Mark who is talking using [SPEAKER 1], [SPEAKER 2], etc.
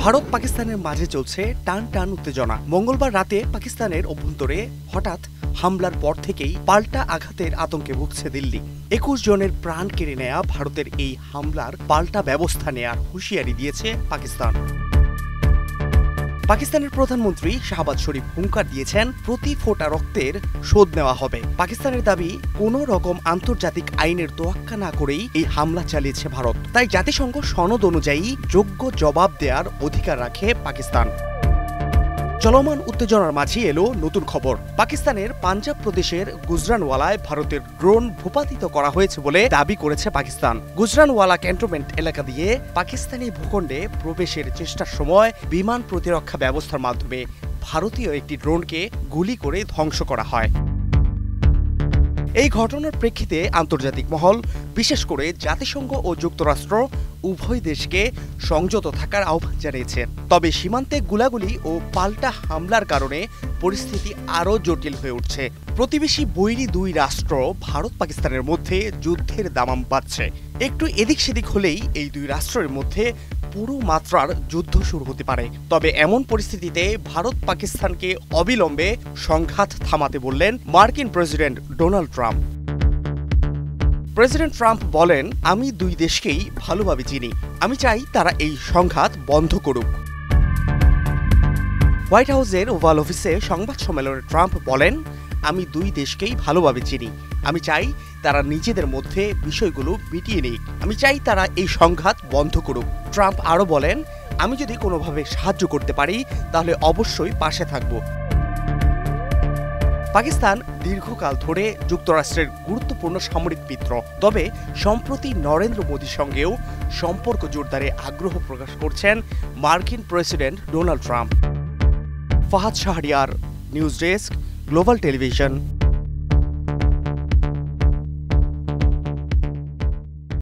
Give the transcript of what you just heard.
[SPEAKER 1] ভারত পাকিস্তানের মাঝে চলছে টান টান উত্তেজনা। মঙ্গলবার রাতে পাকিস্তানের অভ্যন্তরে হঠাৎ হামলার পর থেকেই পাল্টা আঘাতের আতঙ্কে ভুগছে দিল্লি। ২১ জনের প্রাণ কেড়ে নেয়া ভারতের এই হামলার পাল্টা ব্যবস্থা নেয়ার হুঁশিয়ারি দিয়েছে পাকিস্তান। পাকিস্তানের প্রধানমন্ত্রী শাহবাজ শরীফ হুঙ্কার দিয়েছেন, প্রতি ফোঁটা রক্তের শোধ নেওয়া হবে। পাকিস্তানের দাবি, কোনো রকম আন্তর্জাতিক আইনের তোয়াক্কা না করেই এই হামলা চালিয়েছে ভারত। তাই জাতিসংঘ সনদ অনুযায়ী যোগ্য জবাব দেওয়ার অধিকার রাখে পাকিস্তান। চলমান উত্তেজনার মাঝে এলো নতুন খবর। পাকিস্তানের পাঞ্জাব প্রদেশের গুজরানওয়ালায় ভারতের ড্রোন ভূপাতিত করা হয়েছে বলে দাবি করেছে পাকিস্তান। গুজরানওয়ালা ক্যান্টনমেন্ট এলাকা দিয়ে পাকিস্তানি ভূখণ্ডে প্রবেশের চেষ্টার সময় বিমান প্রতিরক্ষা ব্যবস্থার মাধ্যমে ভারতীয় একটি ড্রোনকে গুলি করে ধ্বংস করা হয়। এই ঘটনার প্রেক্ষিতে আন্তর্জাতিক মহল, বিশেষ করে জাতিসংঘ ও যুক্তরাষ্ট্র উভয় দেশকে সংযত থাকার আহ্বান জানিয়েছে। তবে সীমান্তে গুলাগুলি ও পাল্টা হামলার কারণে পরিস্থিতি আরও জটিল হয়ে উঠছে। প্রতিবেশী বৈরী দুই রাষ্ট্র ভারত পাকিস্তানের মধ্যে যুদ্ধের দামাম বাজছে। একটু এদিক সেদিক হলেই এই দুই রাষ্ট্রের মধ্যে পুরো মাত্রার যুদ্ধ শুরু হতে পারে। তবে এমন পরিস্থিতিতে ভারত পাকিস্তানকে অবিলম্বে সংঘাত থামাতে বললেন মার্কিন president Donald Trump. President Trump বলেন, আমি দুই দেশকেই ভালোভাবে চিনি। আমি চাই তারা এই সংঘাত বন্ধ করুক। হোয়াইট হাউসের ওভাল অফিসে সংবাদ সম্মেলনে ট্রাম্প বলেন, আমি দুই দেশকেই ভালোভাবে চিনি। আমি চাই তারা নিজেদের মধ্যে বিষয়গুলো মিটিয়ে নিক। আমি চাই তারা এই সংঘাত বন্ধ করুক। ট্রাম্প আরও বলেন, আমি যদি কোনোভাবে সাহায্য করতে পারি তাহলে অবশ্যই পাশে থাকব। পাকিস্তান দীর্ঘকাল ধরে যুক্তরাষ্ট্রের গুরুত্বপূর্ণ সামরিক মিত্র। তবে সম্প্রতি নরেন্দ্র মোদীর সঙ্গেও সম্পর্ক জোরদারে আগ্রহ প্রকাশ করছেন মার্কিন president Donald Trump. Fahad Shahriar, news desk, global television.